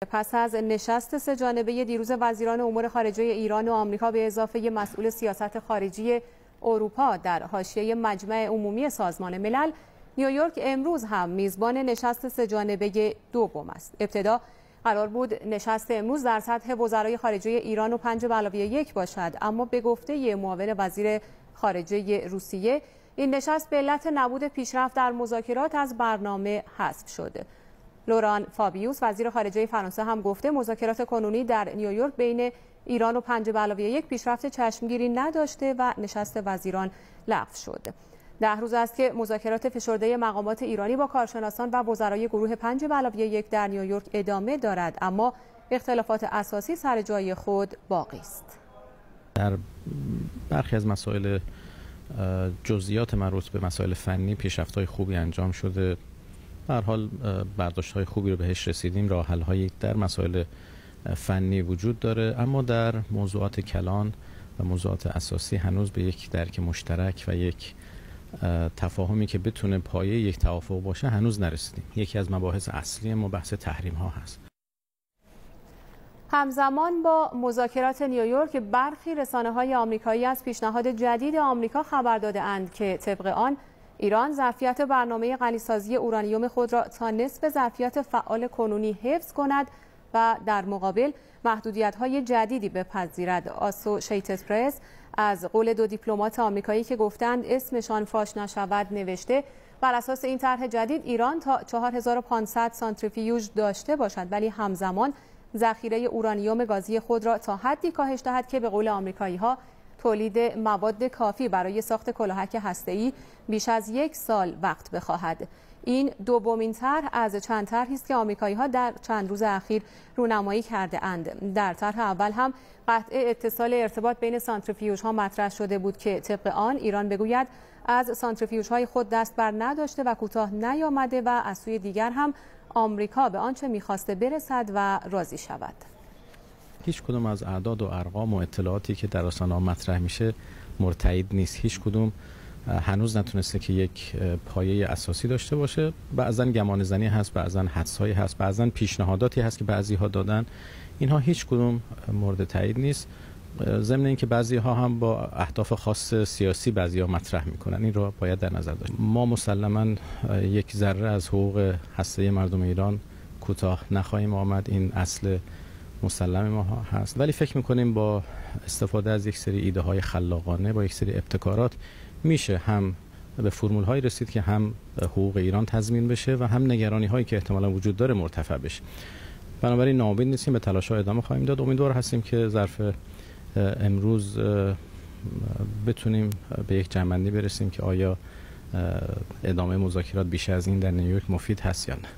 پس از نشست سه‌جانبه دیروز وزیران امور خارجه ایران و آمریکا به اضافه مسئول سیاست خارجی اروپا در حاشیه مجمع عمومی سازمان ملل، نیویورک امروز هم میزبان نشست سه‌جانبه دوم است. ابتدا قرار بود نشست امروز در سطح وزرای خارجه ایران و 5+1 باشد، اما به گفته معاون وزیر خارجه روسیه این نشست به علت نبود پیشرفت در مذاکرات از برنامه حذف شد. لوران فابیوس وزیر خارجه فرانسه هم گفته مذاکرات کنونی در نیویورک بین ایران و 5+1 پیشرفت چشمگیری نداشته و نشست وزیران لغو شد. 10 روز است که مذاکرات فشرده مقامات ایرانی با کارشناسان و وزرای گروه 5+1 در نیویورک ادامه دارد، اما اختلافات اساسی سر جای خود باقی است. در برخی از مسائل جزئیات مربوط به مسائل فنی پیشرفت‌های خوبی انجام شده. به هر حال برداشت‌های خوبی رو بهش رسیدیم، راه حل‌هایی در مسائل فنی وجود داره، اما در موضوعات کلان و موضوعات اساسی هنوز به یک درک مشترک و یک تفاهمی که بتونه پایه یک توافق باشه هنوز نرسیدیم. یکی از مباحث اصلی ما بحث تحریم‌ها هست. همزمان با مذاکرات نیویورک، برخی رسانه‌های آمریکایی از پیشنهاد جدید آمریکا خبر داده‌اند که طبق آن ایران ظرفیت برنامه غنی‌سازی اورانیوم خود را تا نصف ظرفیت فعال کنونی حفظ کند و در مقابل محدودیت‌های جدیدی بپذیرد. آسوشیتد پرس از قول 2 دیپلمات آمریکایی که گفتند اسمشان فاش نشود نوشته بر اساس این طرح جدید ایران تا 4500 سانتریفیوژ داشته باشد، ولی همزمان ذخیره اورانیوم گازی خود را تا حدی کاهش دهد که به قول آمریکایی‌ها تولید مواد کافی برای ساخت کلاهک هسته‌ای بیش از 1 سال وقت بخواهد. این دومین طرح از چند طرحی است که آمریکایی‌ها در چند روز اخیر رونمایی کرده اند. در طرح اول هم قطع اتصال ارتباط بین سانتریفیوژها مطرح شده بود که طبق آن ایران بگوید از سانتریفیوژهای خود دست بر نداشته و کوتاه نیامده و از سوی دیگر هم آمریکا به آنچه می‌خواسته برسد و راضی شود. هیچ کدوم از اعداد و ارقام و اطلاعاتی که در رسانه‌ها مطرح میشه مرتئید نیست. هیچ کدوم هنوز نتونسته که یک پایه اساسی داشته باشه. بعضن گمانه‌زنی هست، بعضن حدس‌هایی هست، بعضن پیشنهاداتی هست که بعضی‌ها دادن. اینها هیچ کدوم مورد تایید نیست. ضمن اینکه بعضی‌ها هم با اهداف خاص سیاسی بعضی‌ها مطرح میکنن. این رو باید در نظر داشت. ما مسلماً یک ذره از حقوق هسته مردم ایران کوتاه نخواهیم آمد. این اصل مسلم ما هست، ولی فکر میکنیم با استفاده از یک سری ایده های خلاقانه، با یک سری ابتکارات میشه هم به فرمول هایی رسید که هم حقوق ایران تضمین بشه و هم نگرانی هایی که احتمالا وجود داره مرتفع بشه. بنابراین ناامید نیستیم، به تلاش ها ادامه خواهیم داد. امیدوار هستیم که ظرف امروز بتونیم به یک جمع‌بندی برسیم که آیا ادامه مذاکرات بیش از این در نیویورک مفید هست یا نه.